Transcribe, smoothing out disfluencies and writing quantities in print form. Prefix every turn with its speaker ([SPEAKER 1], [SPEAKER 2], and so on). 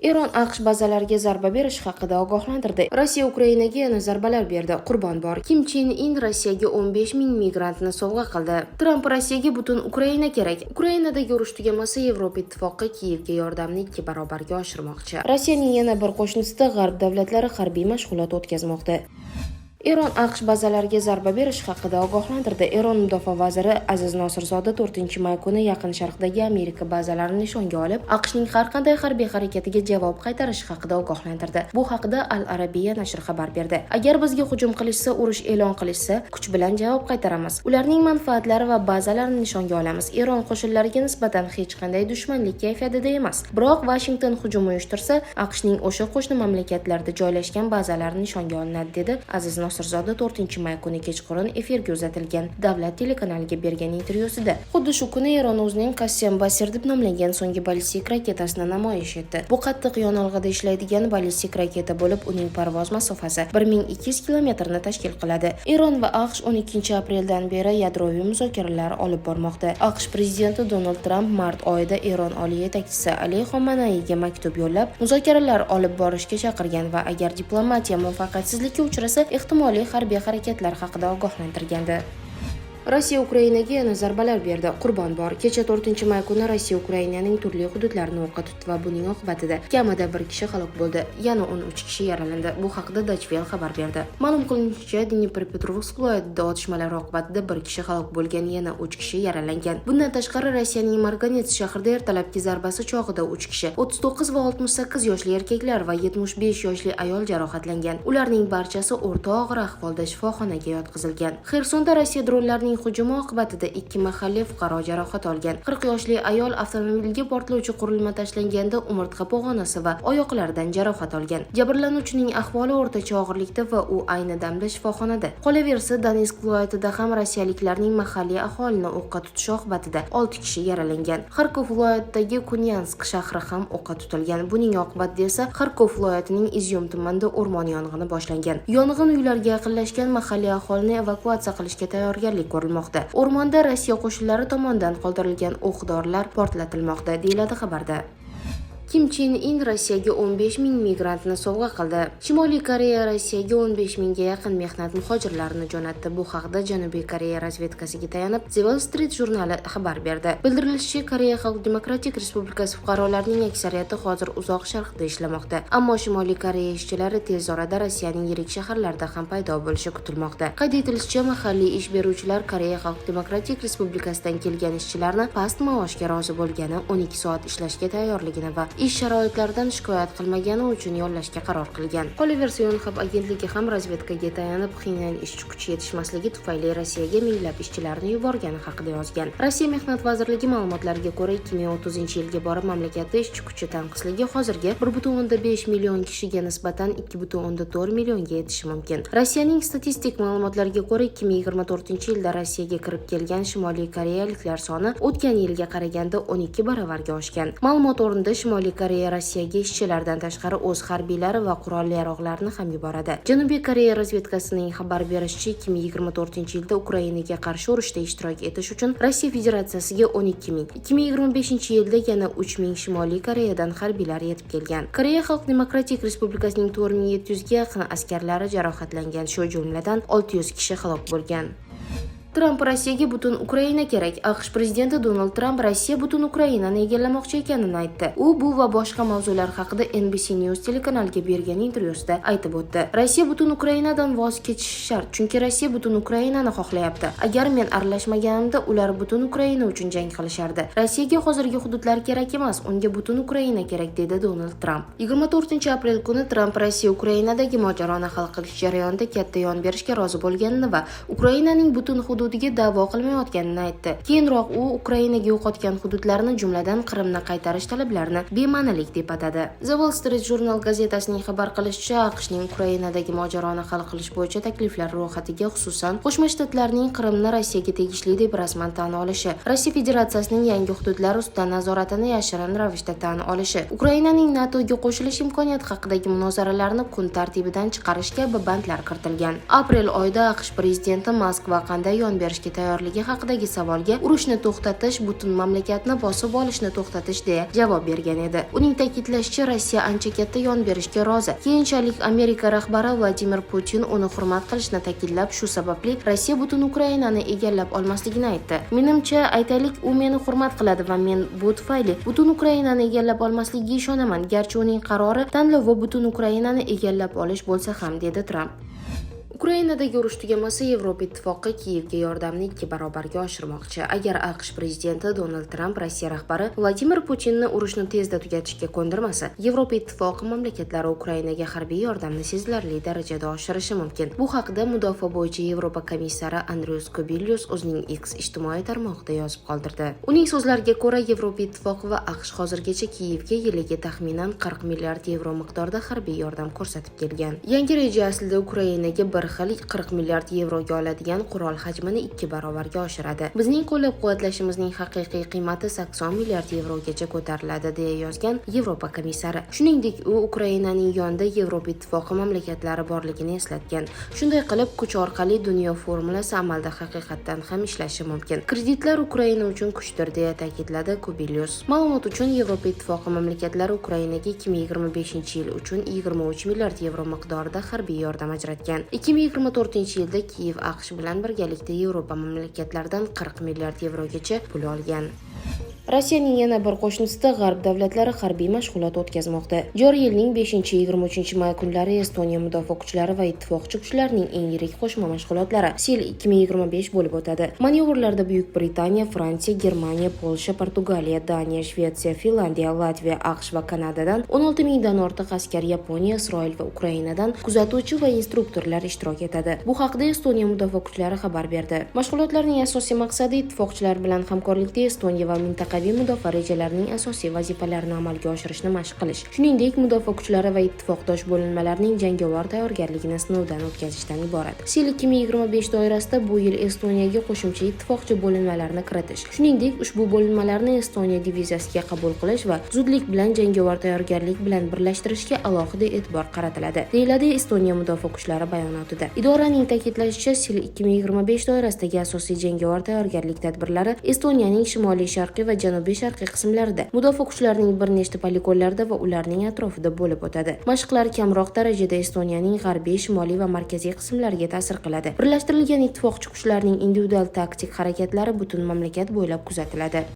[SPEAKER 1] Eron AQSh bazalariga zarba berish haqida ogohlantirdi. Rossiya Ukrainaga yana zarbalar berdi. Qurbon bor. Kim Chen In Rossiyaga 15 ming migrantni sovg'a qildi. Tramp Rossiyaga butun Ukraina kerak. Ukrainadagi urush tugamasa Yevropa ittifoqi Kiyevga yordamni 2 barobarga oshirmoqchi. Rossiyaning yana bir qo'shnisida G'arb davlatlari harbiy mashg'ulot o'tkazmoqda. Eron AQSh bazalariga zarba berish haqida ogohlantirdi. Eron mudofaa vaziri Aziz Nosirzoda 4-may kuni Yaqin Sharqdagi Amerika bazalarini nishonga olib, AQShning har qanday harbiy harakatiga javob qaytarish haqida ogohlantirdi. Bu haqida Al Arabiya nashri xabar berdi. Agar bizga hujum qilishsa, urush e'lon qilishsa, kuch bilan javob qaytaramiz. Ularning manfaatlari va bazalarini nishonga olamiz. Eron qo'shinlariga nisbatan hech qanday dushmanlik kayfiyatida emas. Biroq Washington hujum uyushtirsa, AQShning o'sha qo'shni mamlakatlarda joylashgan bazalari nishonga olinadi, dedi Aziz Nosirzoda 4-may kuni kechqurun efirga uzatilgan davlat telekanaliga bergan intervyusida. Xuddi shu kuni Eron o'zining Qassam Basir deb nomlangan so'nggi ballistik raketasini namoyish etdi. Bu qattiq yonilg'ida ishlaydigan ballistik raketa bo'lib, uning parvoz masofasi 1200 kilometrni tashkil qiladi. Eron va AQSh 12-apreldan beri yadroviy muzokaralar olib bormoqda. AQSh prezidenti Donald Tramp mart oyida Eron oliy yetakchisi Ali Xomanayga maktub yo'llab, muzokaralar olib borishga chaqirgan va agar diplomatiya muvaffaqiyatsizlikka uchrasa, ehtimoliy harbiy harakatlar haqida ogohlantirgandi. Rossiya Ukrainaga yana zarbalar berdi. Qurbon bor. Kecha 4-may kuni Rossiya Ukrainaning turli hududlarini o'qqa tutdi va buning oqibatida kamida 1 kishi halok bo'ldi, yana 13 kishi yaralandi. Bu haqida Deutsche Welle xabar berdi. Ma'lum qilinishicha, Dnipropetrovsk viloyatida otishmalar oqibatida 1 kishi halok bo'lgan, yana 3 kishi yaralangan. Bundan tashqari Rossiyaning Marganets shahrida ertalabki zarbasi chog'ida 3 kishi, 39 va 68 yoshli erkaklar va 75 yoshli ayol jarohatlangan. Ularning barchasi o'rta og'ir ahvolda shifoxonaga yotqizilgan. Xersonda Rossiya dronlarining hujumi oqibatida 2 mahalliy fuqaro jarohat olgan. 40 yoshli ayol avtomobilga portlovchi qurilma tashlanganda umurtqa pog'onasi va oyoqlaridan jarohat olgan. Jabrlanuvchining ahvoli o'rtacha og'irlikda va u ayni damda shifoxonada. Qolaversa, Donetsk viloyatida ham rossiyaliklarning mahalliy aholini o'qqa tutishi oqibatida 6 kishi yaralangan. Xarkov viloyatidagi Kunyansk shahri ham o'qqa tutilgan. Buning oqibatida esa Xarkov viloyatining Izyum tumanida o'rmon yong'ini boshlangan. Yong'in uylarga yaqinlashgan mahalliy aholini evakuatsiya qilishga tayyorgarlik ko'rilmoqda. O'rmonda Rossiya qo'shinlari tomonidan qoldirilgan o'q-dorilar portlatilmoqda, deyiladi xabarda. Kim Chen In Rossiyaga 15 ming migrantni sovg'a qildi. Shimoliy Koreya Rossiyaga 15 mingga yaqin mehnat muhojirlarini jo'natdi. Bu haqda Janubiy Koreya razvedkasiga tayanib The Wall Street jurnali xabar berdi. Bildirilishicha, Koreya Xalq Demokratik Respublikasi fuqarolarining aksariyati hozir uzoq sharqda ishlamoqda. Ammo Shimoliy Koreya ishchilari tez orada Rossiyaning yirik shaharlarida ham paydo bo'lishi kutilmoqda. Qayd etilishicha, mahalliy ish beruvchilar Koreya Xalq Demokratik Respublikasidan kelgan ishchilarni past maoshga rozi bo'lgani, 12 soat ishlashga tayyorligini va ish sharoitlaridan shikoyat qilmagani uchun yollashga qaror qilgan. Qolaversa, Yonhap agentligi ham razvedkaga tayanib, Pxenyan ishchi kuchi yetishmasligi tufayli Rossiyaga minglab ishchilarni yuborgani haqida yozgan. Rossiya mehnat vazirligi ma'lumotlariga ko'ra, 2030-yilga borib mamlakatda ishchi kuchi tanqisligi hozirgi 1,5 million kishiga nisbatan 2,4 millionga yetishi mumkin. Rossiyaning statistik ma'lumotlariga ko'ra, 2024-yilda Rossiyaga kirib kelgan Shimoliy koreyaliklar soni o'tgan yilga qaraganda 12 baravarga oshgan. Ma'lumot o'rnida Shimoliy Koreya Rossiyaga ishchilardan tashqari o'z harbiylari va qurolli yarog'larni ham yuboradi. Janubiy Koreya razvedkasining xabar berishicha, 2024-yilda Ukrainaga qarshi urushda ishtirok etish uchun Rossiya Federatsiyasiga 12 ming, 2025-yilda yana 3 ming Shimoliy Koreyadan harbiylar yetib kelgan. Koreya Xalq Demokratik Respublikasining 4700 ga yaqin askarlari jarohatlangan, shu jumladan 600 kishi halok bo'lgan. Tramp Rossiyaga butun Ukraina kerak. AQSh prezidenti Donald Tramp Rossiya butun Ukrainani egallamoqchi ekanini aytdi. U bu va boshqa mavzular haqida NBC News telekanaliga bergan intervyusida aytib o'tdi. Rossiya butun Ukrainadan voz kechishi shart, chunki Rossiya butun Ukrainani xohlayapti. Agar men aralashmaganimda, ular butun Ukraina uchun jang qilishardi. Rossiyaga hozirgi hududlar kerak emas, unga butun Ukraina kerak, dedi Donald Tramp. 24-aprel kuni Tramp Rossiya Ukrainadagi mojaroni hal qilish jarayonida katta yon berishga rozi bo'lganini va Ukrainaning butun hududiga da'vo qilmayotganini aytdi. Keyinroq u Ukrainaga yo'qotgan hududlarni, jumladan Qrimni qaytarish talablarini bema'nilik deb atadi. The Wall Street Journal gazetasining xabar qilishicha, AQShning Ukrainadagi mojaroni hal qilish bo'yicha takliflar ro'yxatiga xususan Qo'shma Shtatlarning Qrimni Rossiyaga tegishli deb rasman tan olishi, Rossiya Federatsiyasining yangi hududlar ustidan nazoratini yashirin ravishda tan olishi, Ukrainaning NATOga qo'shilish imkoniyati haqidagi munozaralarni kun tartibidan chiqarish kabi bandlar kiritilgan. Aprel oyida AQSh prezidenti Moskva qanday yon berishga tayyorligi haqidagi savolga urushni to'xtatish butun mamlakatni bosib olishni to'xtatish deya javob bergan edi. Uning ta'kidlashicha, Rossiya ancha katta yon berishga rozi. Keyinchalik Amerika rahbari Vladimir Putin uni hurmat qilishni ta'kidlab, shu sababli Rossiya butun Ukrainani egallab olmasligini aytdi. Menimcha, aytaylik, u meni hurmat qiladi va men bu tufayli butun Ukrainani egallab olmasligiga ishonaman, garchi uning qarori tanlovi butun Ukrainani egallab olish bo'lsa ham, dedi Tramp. Ukrainadagi urush tugamasa, Yevropa Ittifoqi Kiyevga yordamni 2 barobarga oshirmoqchi. Agar AQSh prezidenti Donald Tramp Rossiya rahbari Vladimir Putinni urushni tezda tugatishga ko'ndirmasa, Yevropa Ittifoqi mamlakatlari Ukrainaga harbiy yordamni sezilarli darajada oshirishi mumkin. Bu haqda Mudofaa bo'yicha Yevropa komissari Andrius Kubilius o'zining X ijtimoiy tarmog'ida yozib qoldirdi. Uning so'zlariga ko'ra, Yevropa Ittifoqi va AQSh hozirgacha Kiyevga yiliga taxminan 40 milliard yevro miqdorida harbiy yordam ko'rsatib kelgan. Yangi reja aslida Ukrainaga bir xil 40 milliard yevroga oladigan qurol hajmini 2 barobarga oshiradi. Bizning qo'llab-quvvatlashimizning haqiqiy qiymati 80 milliard yevrogacha ko'tariladi, deya yozgan Yevropa komissari. Shuningdek, u Ukrainaning yonida Yevropa Ittifoqi mamlakatlari borligini eslatgan. Shunday qilib, kuch orqali dunyo formulasi amalda haqiqatdan ham ishlashi mumkin. Kreditlar Ukraina uchun kuchdir, deya ta'kidladi Kubilius. Ma'lumot uchun, Yevropa Ittifoqi mamlakatlari Ukrainaga 2025-yil uchun 23 milliard yevro miqdorida harbiy yordam ajratgan. 2024-yilda Kiyev AQSh bilan birgalikda Yevropa mamlakatlaridan 40 milliard yevrogacha pul olgan. Rossiyaning yana bir qo'shnisida G'arb davlatlari harbiy mashg'ulot o'tkazmoqda. Joriy yilning 5-23-may kunlari Estoniya mudofaa kuchlari va ittifoqchi kuchlarining eng yirik qo'shma mashg'ulotlari SEAL 2025 bo'lib o'tadi. Manyovrlarda Buyuk Britaniya, Fransiya, Germaniya, Polsha, Portugaliya, Daniya, Shvetsiya, Finlandiya, Latviya, AQSh va Kanadadan 16 mingdan ortiq askar, Yaponiya, Isroil va Ukrainadan kuzatuvchi va instruktorlar ishtirok etadi. Bu haqda Estoniya mudofaa kuchlari xabar berdi. Mashg'ulotlarning asosiy maqsadi ittifoqchilar bilan hamkorlikda Estoniya va mintaqa mudofaa rejalarining asosiy vazifalarini amalga oshirishni mashq qilish. Shuningdek, mudofaa kuchlari va ittifoqdosh bo'linmalarining jangovar tayyorgarligini sinovdan o'tkazishdan iborat. SEAL 2025 doirasida bu yil Estoniyaga qo'shimcha ittifoqchi bo'linmalarni kiritish, shuningdek, ushbu bo'linmalarni Estoniya diviziyasiga qabul qilish va zudlik bilan jangovar tayyorgarlik bilan birlashtirishga alohida e'tibor qaratiladi, deyiladi Estoniya mudofaa kuchlari bayonotida. Idoraning ta'kidlashicha, SEAL 2025 doirasidagi asosiy jangovar tayyorgarlik tadbirlari Estoniyaning shimoliy sharqiy va janubiy-sharqiy qismlarida, mudofaa kuchlarining bir nechta poligonlarda va ularning atrofida bo'lib o'tadi. Mashqlar kamroq darajada Estoniyaning g'arbiy, shimoliy va markaziy qismlariga ta'sir qiladi. Birlashtirilgan ittifoqchi kuchlarning individual taktik harakatlari butun mamlakat bo'ylab kuzatiladi.